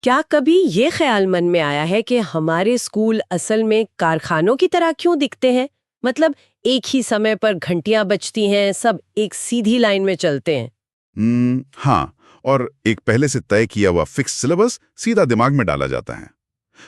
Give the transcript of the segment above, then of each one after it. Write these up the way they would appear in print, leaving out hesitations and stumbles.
क्या कभी ये ख्याल मन में आया है कि हमारे स्कूल असल में कारखानों की तरह क्यों दिखते हैं? मतलब एक ही समय पर घंटियां बजती हैं, सब एक सीधी लाइन में चलते हैं। हाँ, और एक पहले से तय किया हुआ फिक्स सिलेबस सीधा दिमाग में डाला जाता है।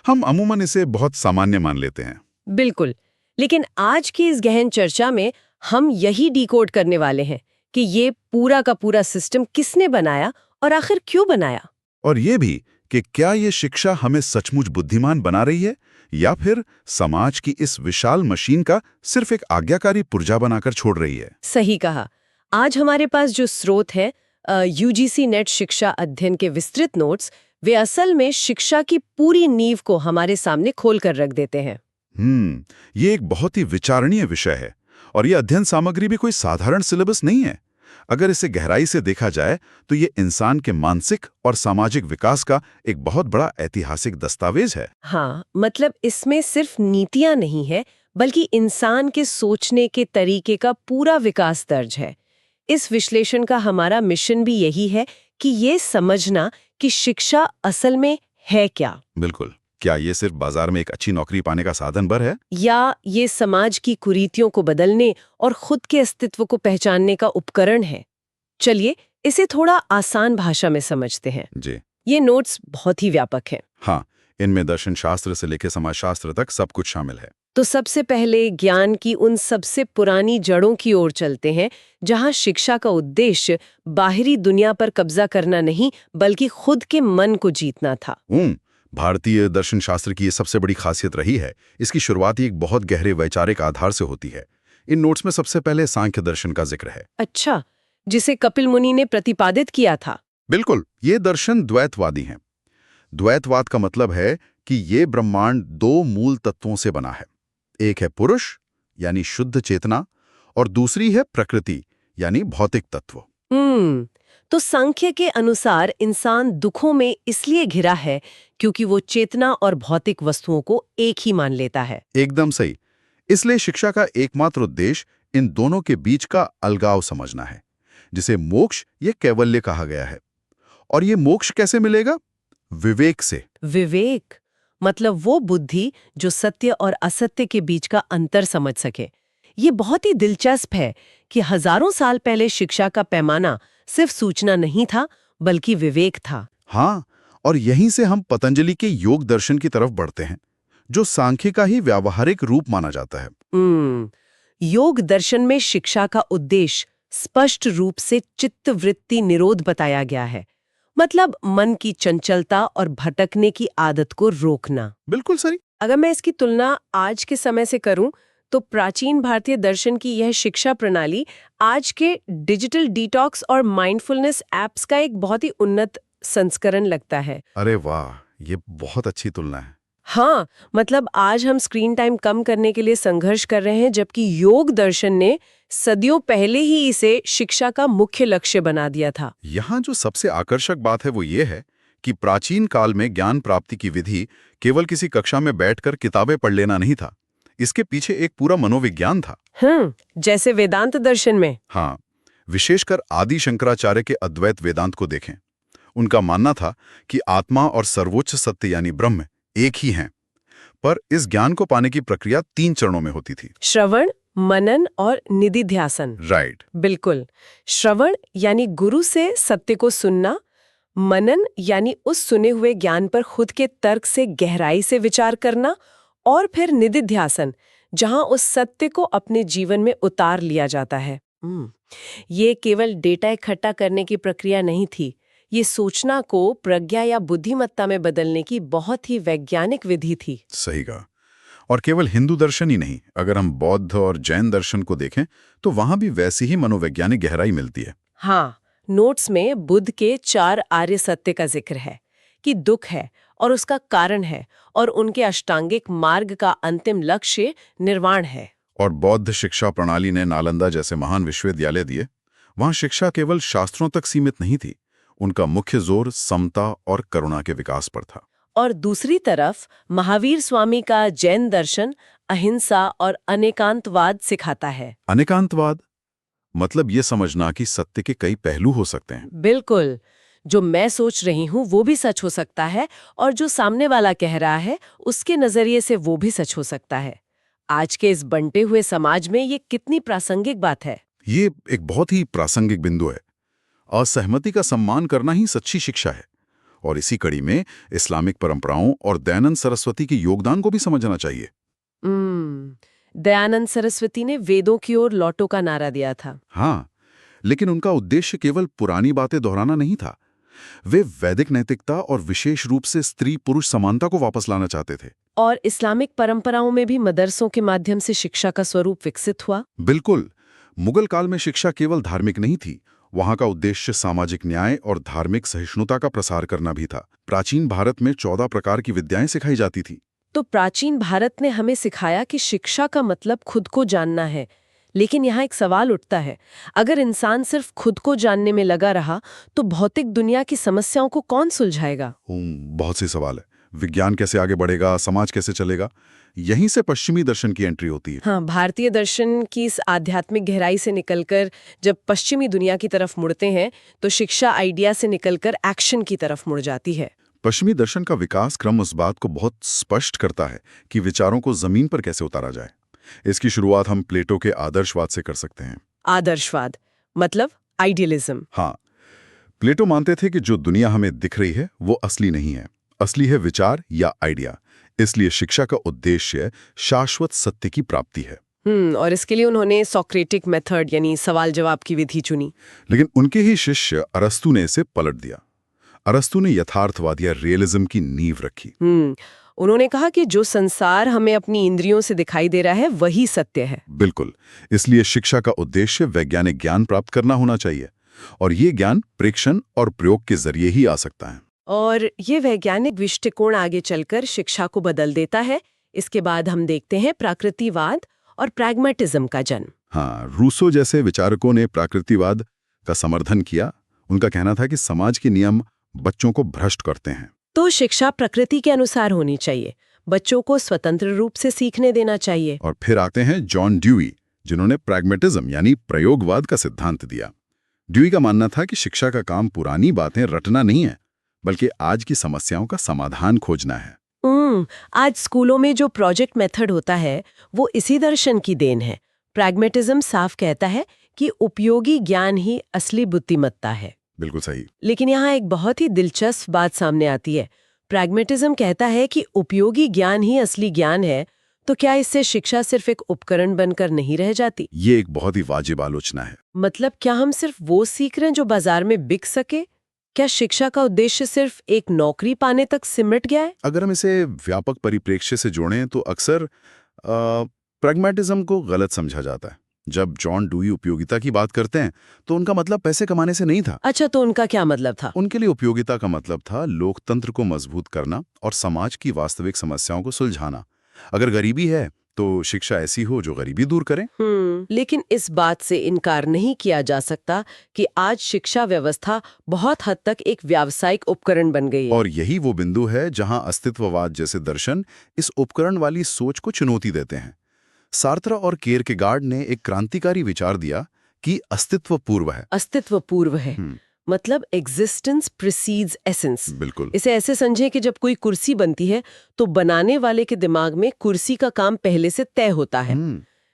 हम अमूमन इसे बहुत सामान्य मान लेते हैं। बिल्कुल। लेकिन आज की इस गहन चर्चा में हम यही डिकोड करने वाले हैं कि ये पूरा का पूरा सिस्टम किसने बनाया और आखिर क्यों बनाया। और ये भी कि क्या ये शिक्षा हमें सचमुच बुद्धिमान बना रही है या फिर समाज की इस विशाल मशीन का सिर्फ एक आज्ञाकारी पुर्जा बनाकर छोड़ रही है। सही कहा। आज हमारे पास जो स्रोत है, यूजीसी नेट शिक्षा अध्ययन के विस्तृत नोट्स, वे असल में शिक्षा की पूरी नींव को हमारे सामने खोल कर रख देते हैं। ये एक बहुत ही विचारणीय विषय है और ये अध्ययन सामग्री भी कोई साधारण सिलेबस नहीं है। अगर इसे गहराई से देखा जाए तो ये इंसान के मानसिक और सामाजिक विकास का एक बहुत बड़ा ऐतिहासिक दस्तावेज है। हाँ, मतलब इसमें सिर्फ नीतियां नहीं है, बल्कि इंसान के सोचने के तरीके का पूरा विकास दर्ज है। इस विश्लेषण का हमारा मिशन भी यही है कि ये समझना कि शिक्षा असल में है क्या। बिल्कुल। क्या ये सिर्फ बाजार में एक अच्छी नौकरी पाने का साधन भर है, या ये समाज की कुरीतियों को बदलने और खुद के अस्तित्व को पहचानने का उपकरण है। चलिए इसे थोड़ा आसान भाषा में समझते हैं। जी ये नोट्स बहुत ही व्यापक हैं। हाँ, इनमें दर्शन शास्त्र से लेकर समाजशास्त्र तक सब कुछ शामिल है। तो सबसे पहले ज्ञान की उन सबसे पुरानी जड़ों की ओर चलते हैं, जहां शिक्षा का उद्देश्य बाहरी दुनिया पर कब्जा करना नहीं, बल्कि खुद के मन को जीतना था। भारतीय दर्शन शास्त्र की ये सबसे बड़ी खासियत रही है। इसकी शुरुआत ही एक बहुत गहरे वैचारिक आधार से होती है। इन नोट्स में सबसे पहले सांख्य दर्शन का जिक्र है। अच्छा, जिसे कपिल मुनि ने प्रतिपादित किया था। बिल्कुल, ये दर्शन द्वैतवादी हैं। द्वैतवाद का मतलब है कि ये ब्रह्मांड दो मूल तत्वों से बना है। एक है पुरुष यानी शुद्ध चेतना और दूसरी है प्रकृति यानी भौतिक तत्व। तो सांख्य के अनुसार इंसान दुखों में इसलिए घिरा है क्योंकि वो चेतना और भौतिक वस्तुओं को एक ही मान लेता है। एकदम सही। इसलिए शिक्षा का एकमात्र उद्देश्य इन दोनों के बीच का अलगाव समझना है, जिसे मोक्ष या कैवल्य कहा गया है। और ये मोक्ष कैसे मिलेगा? विवेक से। विवेक मतलब वो बुद्धि जो सत्य और असत्य के बीच का अंतर समझ सके। ये बहुत ही दिलचस्प है कि हजारों साल पहले शिक्षा का पैमाना सिर्फ सूचना नहीं था, बल्कि विवेक था। हाँ, और यहीं से हम पतंजलि के योग दर्शन की तरफ बढ़ते हैं, जो सांख्य का ही व्यावहारिक रूप माना जाता है। योग दर्शन में शिक्षा का उद्देश्य स्पष्ट रूप से चित्तवृत्ति निरोध बताया गया है। मतलब मन की चंचलता और भटकने की आदत को रोकना। बिल्कुल सही। अगर मैं इसकी तुलना आज के समय से करूं, तो प्राचीन भारतीय दर्शन की यह शिक्षा प्रणाली आज के डिजिटल डिटॉक्स और माइंडफुलनेस एप्स का एक बहुत ही उन्नत संस्करण लगता है। अरे वाह, ये बहुत अच्छी तुलना है। हाँ, मतलब आज हम स्क्रीन टाइम कम करने के लिए संघर्ष कर रहे हैं, जबकि योग दर्शन ने सदियों पहले ही इसे शिक्षा का मुख्य लक्ष्य बना दिया था। यहाँ जो सबसे आकर्षक बात है वो ये है कि प्राचीन काल में ज्ञान प्राप्ति की विधि केवल किसी कक्षा में बैठकर किताबें पढ़ लेना नहीं था। इसके पीछे एक पूरा मनोविज्ञान था। जैसे वेदांत दर्शन में। हाँ, विशेषकर आदि शंकराचार्य के अद्वैत वेदांत को देखें। उनका मानना था कि आत्मा और सर्वोच्च सत्य यानी ब्रह्म एक ही हैं। पर इस ज्ञान को पाने की प्रक्रिया 3 चरणों में होती थी। श्रवण, मनन और निधिध्यासन। राइट। बिल्कुल। श्रवण यानी गुरु से सत्य को सुनना, मनन यानी उस सुने हुए ज्ञान पर खुद के तर्क से गहराई से विचार करना, और फिर निधिध्यासन, जहां उस सत्य को अपने जीवन में उतार लिया जाता है। ये केवल डेटा इकट्ठा करने की प्रक्रिया नहीं थी, ये सोचना को प्रज्ञा या बुद्धिमत्ता में बदलने की बहुत ही वैज्ञानिक विधि थी। सही कहा। और केवल हिंदू दर्शन ही नहीं, अगर हम बौद्ध और जैन दर्शन को देखें तो वहां भी वैसी ही मनोवैज्ञानिक गहराई मिलती है। हाँ, नोट्स में बुद्ध के 4 आर्य सत्य का जिक्र है कि दुख है और उसका कारण है, और उनके अष्टांगिक मार्ग का अंतिम लक्ष्य निर्वाण है। और बौद्ध शिक्षा प्रणाली ने नालंदा जैसे महान विश्वविद्यालय दिए। वहां शिक्षा केवल शास्त्रों तक सीमित नहीं थी, उनका मुख्य जोर समता और करुणा के विकास पर था। और दूसरी तरफ महावीर स्वामी का जैन दर्शन अहिंसा और अनेकांतवाद सिखाता है। अनेकांतवाद मतलब ये समझना कि सत्य के कई पहलू हो सकते हैं। बिल्कुल। जो मैं सोच रही हूँ वो भी सच हो सकता है और जो सामने वाला कह रहा है उसके नजरिए से वो भी सच हो सकता है। आज के इस बंटे हुए समाज में ये कितनी प्रासंगिक बात है। ये एक बहुत ही प्रासंगिक बिंदु है। असहमति का सम्मान करना ही सच्ची शिक्षा है। और इसी कड़ी में इस्लामिक परंपराओं और दयानंद सरस्वती के योगदान को भी समझना चाहिए। दयानंद सरस्वती ने वेदों की ओर लौटो का नारा दिया था। हाँ, लेकिन उनका उद्देश्य केवल पुरानी बातें दोहराना नहीं था। वे वैदिक नैतिकता और विशेष रूप से स्त्री पुरुष समानता को वापस लाना चाहते थे। और इस्लामिक परंपराओं में भी मदरसों के माध्यम से शिक्षा का स्वरूप विकसित हुआ। बिल्कुल। मुगल काल में शिक्षा केवल धार्मिक नहीं थी, वहां का उद्देश्य सामाजिक न्याय और धार्मिक सहिष्णुता का प्रसार करना भी था। प्राचीन भारत में 14 प्रकार की विद्याएं सिखाई जाती थी। तो प्राचीन भारत ने हमें सिखाया कि शिक्षा का मतलब खुद को जानना है। लेकिन यहाँ एक सवाल उठता है, अगर इंसान सिर्फ खुद को जानने में लगा रहा तो भौतिक दुनिया की समस्याओं को कौन सुलझाएगा? बहुत सी सवाल है। विज्ञान कैसे आगे बढ़ेगा, समाज कैसे चलेगा? यहीं से पश्चिमी दर्शन की एंट्री होती है। हाँ, भारतीय दर्शन की इस आध्यात्मिक गहराई से निकलकर जब पश्चिमी दुनिया की तरफ मुड़ते हैं तो शिक्षा आइडिया से निकलकर एक्शन की तरफ मुड़ जाती है। पश्चिमी दर्शन का विकास क्रम उस बात को बहुत स्पष्ट करता है कि विचारों को जमीन पर कैसे उतारा जाए। इसकी शुरुआत हम प्लेटो के आदर्शवाद से कर सकते हैं। आदर्शवाद मतलब आइडियलिज्म। हाँ, प्लेटो मानते थे कि जो दुनिया हमें दिख रही है वो असली नहीं है, असली है विचार या आइडिया। इसलिए शिक्षा का उद्देश्य शाश्वत सत्य की प्राप्ति है। और इसके लिए उन्होंने सोक्रेटिक मेथड यानी सवाल जवाब की विधि चुनी। लेकिन उनके ही शिष्य अरस्तु ने इसे पलट दिया। अरस्तु ने यथार्थवाद या रियलिज्म की नींव रखी। उन्होंने कहा कि जो संसार हमें अपनी इंद्रियों से दिखाई दे रहा है वही सत्य है। बिल्कुल। इसलिए शिक्षा का उद्देश्य वैज्ञानिक ज्ञान प्राप्त करना होना चाहिए, और ये ज्ञान प्रेक्षण और प्रयोग के जरिए ही आ सकता है। और ये वैज्ञानिक दृष्टिकोण आगे चलकर शिक्षा को बदल देता है। इसके बाद हम देखते हैं प्राकृतिकवाद और प्रैग्मेटिज्म का जन्म। हाँ, रूसो जैसे विचारकों ने प्राकृतिकवाद का समर्थन किया। उनका कहना था कि समाज के नियम बच्चों को भ्रष्ट करते हैं। तो शिक्षा प्रकृति के अनुसार होनी चाहिए, बच्चों को स्वतंत्र रूप से सीखने देना चाहिए। और फिर आते हैं जॉन ड्यूई, जिन्होंने प्रैग्मेटिज्म यानी प्रयोगवाद का सिद्धांत दिया। ड्यूई का मानना था कि शिक्षा का काम पुरानी बातें रटना नहीं है, बल्कि आज की समस्याओं का समाधान खोजना है। आज स्कूलों में जो प्रोजेक्ट मेथड होता है वो इसी दर्शन की देन है। प्रैग्मेटिज्म साफ कहता है कि उपयोगी ज्ञान ही असली बुद्धिमत्ता है। बिल्कुल सही। लेकिन यहाँ एक बहुत ही दिलचस्प बात सामने आती है। प्रैग्मेटिज्म कहता है कि उपयोगी ज्ञान ही असली ज्ञान है, तो क्या इससे शिक्षा सिर्फ एक उपकरण बनकर नहीं रह जाती? ये एक बहुत ही वाजिब आलोचना है। मतलब क्या हम सिर्फ वो सीख रहे हैं जो बाजार में बिक सके? क्या शिक्षा का उद्देश्य सिर्फ एक नौकरी पाने तक सिमट गया है? अगर हम इसे व्यापक परिप्रेक्ष्य से जोड़ें तो अक्सर प्रैग्मेटिज्म को गलत समझा जाता है। जब जॉन ड्यूई उपयोगिता की बात करते हैं तो उनका मतलब पैसे कमाने से नहीं था। अच्छा, तो उनका क्या मतलब था? उनके लिए उपयोगिता का मतलब था लोकतंत्र को मजबूत करना और समाज की वास्तविक समस्याओं को सुलझाना। अगर गरीबी है तो शिक्षा ऐसी हो जो गरीबी दूर करे। लेकिन इस बात से इनकार नहीं किया जा सकता कि आज शिक्षा व्यवस्था बहुत हद तक एक व्यावसायिक उपकरण बन गई है। और यही वो बिंदु है जहां अस्तित्ववाद जैसे दर्शन इस उपकरण वाली सोच को चुनौती देते हैं। सार्त्र और केरकेगार्ड ने एक क्रांतिकारी विचार दिया कि अस्तित्व पूर्व है। अस्तित्व पूर्व है मतलब एग्जिस्टेंस प्रीसीड्स एसेंस। बिल्कुल। इसे ऐसे समझे कि जब कोई कुर्सी बनती है तो बनाने वाले के दिमाग में कुर्सी का काम पहले से तय होता है।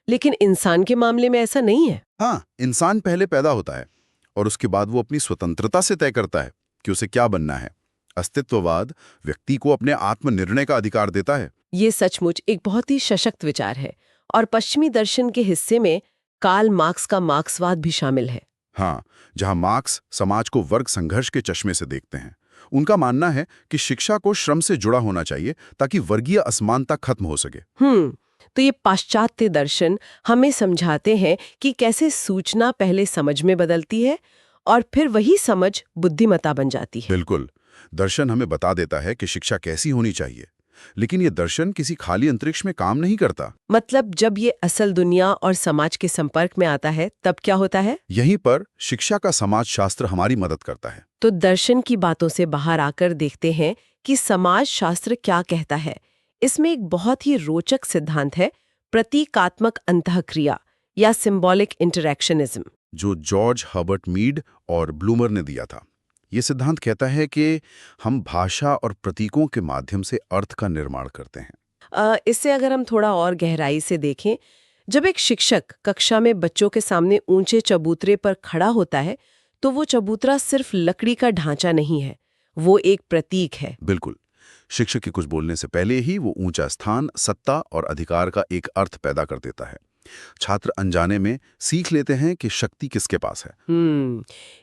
लेकिन इंसान के मामले में ऐसा नहीं है। हाँ, इंसान पहले पैदा होता है और उसके बाद वो अपनी स्वतंत्रता से तय करता है कि उसे क्या बनना है। अस्तित्ववाद व्यक्ति को अपने आत्मनिर्णय का अधिकार देता है। ये सचमुच एक बहुत ही सशक्त विचार है और पश्चिमी दर्शन के हिस्से में कार्ल मार्क्स का मार्क्सवाद भी शामिल है। हाँ, जहां मार्क्स समाज को वर्ग संघर्ष के चश्मे से देखते हैं। उनका मानना है कि शिक्षा को श्रम से जुड़ा होना चाहिए ताकि वर्गीय असमानता खत्म हो सके। तो ये पाश्चात्य दर्शन हमें समझाते हैं कि कैसे सूचना पहले समझ में बदलती है और फिर वही समझ बुद्धिमत्ता बन जाती है। बिल्कुल। दर्शन हमें बता देता है कि शिक्षा कैसी होनी चाहिए, लेकिन ये दर्शन किसी खाली अंतरिक्ष में काम नहीं करता। मतलब जब ये असल दुनिया और समाज के संपर्क में आता है तब क्या होता है? यहीं पर शिक्षा का समाज शास्त्र हमारी मदद करता है। तो दर्शन की बातों से बाहर आकर देखते हैं कि समाज शास्त्र क्या कहता है। इसमें एक बहुत ही रोचक सिद्धांत है, प्रतीकात्मक अंतःक्रिया या सिंबॉलिक इंटरैक्शनिज्म, जो जॉर्ज हर्बर्ट मीड और ब्लूमर ने दिया था। ये सिद्धांत कहता है कि हम भाषा और प्रतीकों के माध्यम से अर्थ का निर्माण करते हैं। इससे अगर हम थोड़ा और गहराई से देखें, जब एक शिक्षक कक्षा में बच्चों के सामने ऊंचे चबूतरे पर खड़ा होता है, तो वो चबूतरा सिर्फ लकड़ी का ढांचा नहीं है, वो एक प्रतीक है। बिल्कुल। शिक्षक के कुछ बोलने से पहले ही वो ऊंचा स्थान, सत्ता और अधिकार का एक अर्थ पैदा कर देता है। छात्र अनजाने में सीख लेते हैं कि शक्ति किसके पास है।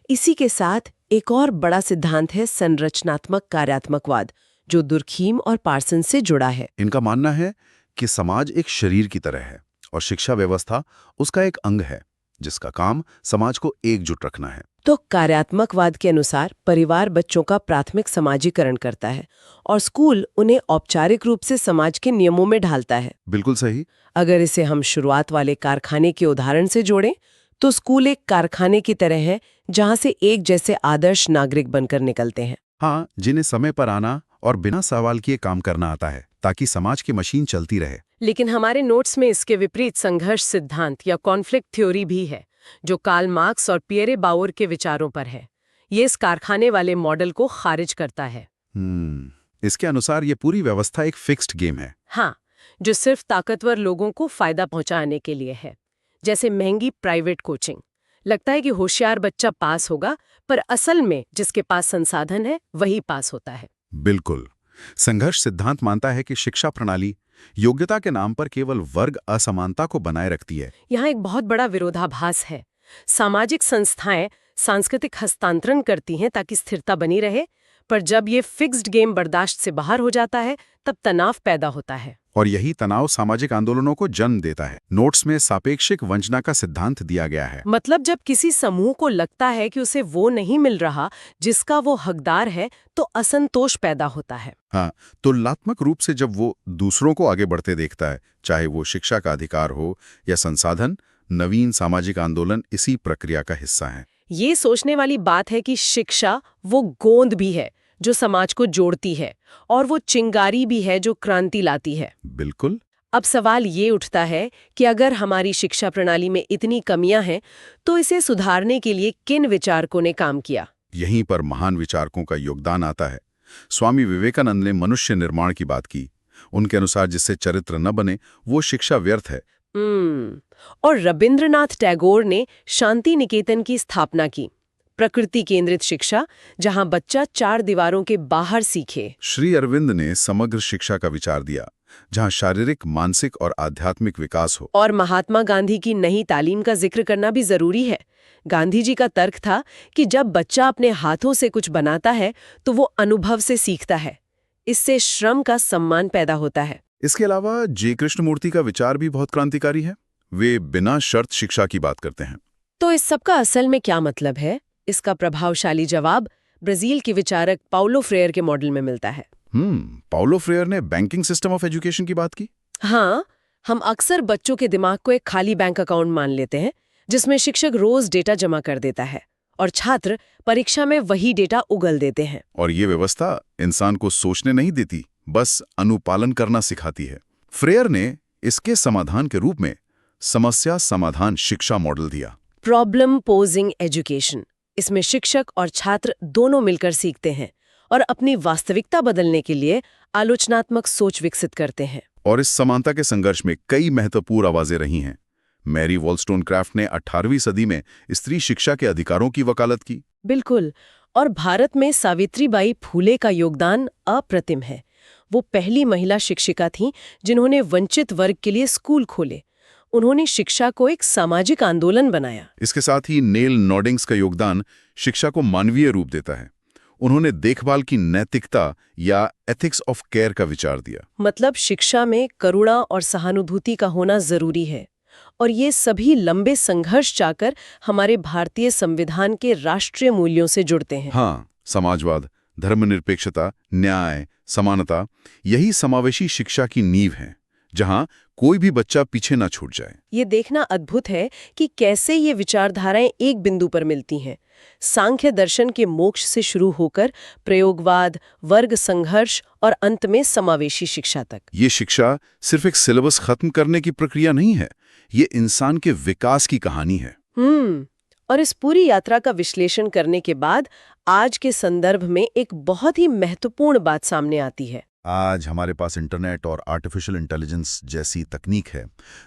इसी के साथ एक और बड़ा सिद्धांत है संरचनात्मक कार्यात्मकवाद, जो दुर्खीम और पार्सन से जुड़ा है। इनका मानना है कि समाज एक शरीर की तरह है और शिक्षा व्यवस्था उसका एक अंग है, जिसका काम समाज को एकजुट रखना है। तो कार्यात्मकवाद के अनुसार परिवार बच्चों का प्राथमिक समाजीकरण करता है और स्कूल उन्हें औपचारिक रूप से समाज के नियमों में ढालता है। बिल्कुल सही। अगर इसे हम शुरुआत वाले कारखाने के उदाहरण से जोड़ें, तो स्कूल एक कारखाने की तरह है जहां से एक जैसे आदर्श नागरिक बनकर निकलते हैं। हाँ, जिन्हें समय पर आना और बिना सवाल किए काम करना आता है, ताकि समाज की मशीन चलती रहे। लेकिन हमारे नोट्स में इसके विपरीत संघर्ष सिद्धांत या कॉन्फ्लिक्ट थ्योरी भी है, जो कार्ल मार्क्स और पियरे बाउर के विचारों पर है। ये इस कारखाने वाले मॉडल को खारिज करता है। इसके अनुसार ये पूरी व्यवस्था एक फिक्स्ड गेम है। हाँ, जो सिर्फ ताकतवर लोगों को फायदा पहुंचाने के लिए है, जैसे महंगी प्राइवेट कोचिंग। लगता है कि होशियार बच्चा पास होगा, पर असल में जिसके पास संसाधन है वही पास होता है। बिल्कुल। संघर्ष सिद्धांत मानता है कि शिक्षा प्रणाली योग्यता के नाम पर केवल वर्ग असमानता को बनाए रखती है। यहाँ एक बहुत बड़ा विरोधाभास है। सामाजिक संस्थाएं सांस्कृतिक हस्तांतरण करती हैं ताकि स्थिरता बनी रहे, पर जब ये फिक्स्ड गेम बर्दाश्त से बाहर हो जाता है, तब तनाव पैदा होता है। और यही तनाव सामाजिक आंदोलनों को जन्म देता है। नोट्स में सापेक्षिक वंचना का सिद्धांत दिया गया है। मतलब जब किसी समूह को लगता है कि उसे वो नहीं मिल रहा जिसका वो हकदार है, तो असंतोष पैदा होता है। हाँ, तुलनात्मक रूप से जब वो दूसरों को आगे बढ़ते देखता है, चाहे वो शिक्षा का अधिकार हो या संसाधन, नवीन सामाजिक आंदोलन इसी प्रक्रिया का हिस्सा है। ये सोचने वाली बात है कि शिक्षा वो गोंद भी है जो समाज को जोड़ती है, और वो चिंगारी भी है जो क्रांति लाती है। बिल्कुल। अब सवाल ये उठता है कि अगर हमारी शिक्षा प्रणाली में इतनी कमियां हैं, तो इसे सुधारने के लिए किन विचारकों ने काम किया? यहीं पर महान विचारकों का योगदान आता है। स्वामी विवेकानंद ने मनुष्य निर्माण की बात की। उनके अनुसार जिससे चरित्र न बने वो शिक्षा व्यर्थ है। और रविंद्रनाथ टैगोर ने शांति निकेतन की स्थापना की, प्रकृति केंद्रित शिक्षा जहां बच्चा चार दीवारों के बाहर सीखे। श्री अरविंद ने समग्र शिक्षा का विचार दिया, जहां शारीरिक, मानसिक और आध्यात्मिक विकास हो। और महात्मा गांधी की नई तालीम का जिक्र करना भी जरूरी है। गांधी जी का तर्क था कि जब बच्चा अपने हाथों से कुछ बनाता है तो वो अनुभव से सीखता है। इससे श्रम का सम्मान पैदा होता है। इसके अलावा जे कृष्णमूर्ति का विचार भी बहुत क्रांतिकारी है। वे बिना शर्त शिक्षा की बात करते हैं। तो इस सब का असल में क्या मतलब है? इसका प्रभावशाली जवाब ब्राजील के विचारक पाउलो फ्रेयर के मॉडल में मिलता है। पाउलो फ्रेयर ने बैंकिंग सिस्टम ऑफ एजुकेशन की बात की। हाँ, हम अक्सर बच्चों के दिमाग को एक खाली बैंक अकाउंट मान लेते हैं, जिसमें शिक्षक रोज डेटा जमा कर देता है और छात्र परीक्षा में वही डेटा उगल देते हैं। और ये व्यवस्था इंसान को सोचने नहीं देती, बस अनुपालन करना सिखाती है। फ्रेयर ने इसके समाधान के रूप में समस्या समाधान शिक्षा मॉडल दिया। Problem posing education. इसमें शिक्षक और छात्र दोनों मिलकर सीखते हैं और अपनी वास्तविकता बदलने के लिए आलोचनात्मक सोच विकसित करते हैं। और इस समानता के संघर्ष में कई महत्वपूर्ण आवाजें रही हैं। मैरी वॉलस्टोनक्राफ्ट ने 18वीं सदी में स्त्री शिक्षा के अधिकारों की वकालत की। बिल्कुल। और भारत में सावित्रीबाई फूले का योगदान अप्रतिम है। वो पहली महिला शिक्षिका थीं जिन्होंने वंचित वर्ग के लिए स्कूल खोले। उन्होंने शिक्षा को एक सामाजिक आंदोलन बनाया। इसके साथ ही नेल नॉर्डिंग्स का योगदान शिक्षा को मानवीय रूप देता है। उन्होंने देखभाल की नैतिकता या एथिक्स ऑफ केयर का विचार दिया। मतलब शिक्षा में करुणा और सहानुभूति का होना जरूरी है। और ये सभी लंबे संघर्ष जाकर हमारे भारतीय संविधान के राष्ट्रीय मूल्यों से जुड़ते हैं। हाँ, समाजवाद, धर्मनिरपेक्षता, न्याय, समानता, यही समावेशी शिक्षा की नींव है, जहां कोई भी बच्चा पीछे ना छूट जाए। ये देखना अद्भुत है कि कैसे ये विचारधाराएं एक बिंदु पर मिलती हैं। सांख्य दर्शन के मोक्ष से शुरू होकर प्रयोगवाद, वर्ग संघर्ष और अंत में समावेशी शिक्षा तक। ये शिक्षा सिर्फ एक सिलेबस खत्म करने की प्रक्रिया नहीं है, ये इंसान के विकास की कहानी है। और इस पूरी यात्रा का विश्लेषण करने के बाद आज के संदर्भ में एक बहुत ही महत्वपूर्ण बात सामने आती है। आज हमारे पास इंटरनेट और आर्टिफिशियल इंटेलिजेंस जैसी तकनीक है।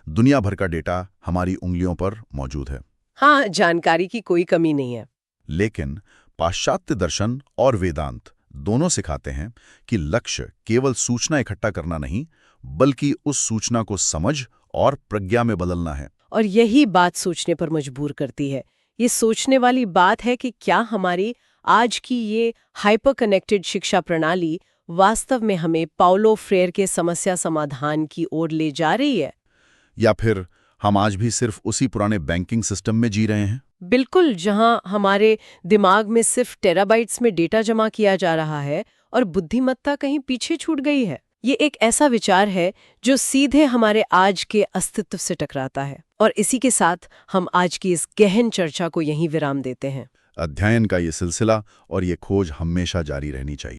दुनिया भर का डेटा हमारी उंगलियों पर मौजूद है। हाँ, जानकारी की कोई कमी नहीं है। लेकिन पाश्चात्य दर्शन और वेदांत दोनों सिखाते हैं कि लक्ष्य केवल सूचना इकट्ठा करना नहीं, बल्कि उस सूचना को समझ और प्रज्ञा में बदलना है। और यही बात सोचने पर मजबूर करती है। ये सोचने वाली बात है कि क्या हमारी आज की ये हाइपर कनेक्टेड शिक्षा प्रणाली वास्तव में हमें पाउलो फ्रेयर के समस्या समाधान की ओर ले जा रही है, या फिर हम आज भी सिर्फ उसी पुराने बैंकिंग सिस्टम में जी रहे हैं। बिल्कुल, जहां हमारे दिमाग में सिर्फ टेराबाइट्स में डेटा जमा किया जा रहा है और बुद्धिमत्ता कहीं पीछे छूट गई है। ये एक ऐसा विचार है जो सीधे हमारे आज के अस्तित्व से टकराता है। और इसी के साथ हम आज की इस गहन चर्चा को यहीं विराम देते हैं। अध्ययन का ये सिलसिला और ये खोज हमेशा जारी रहनी चाहिए।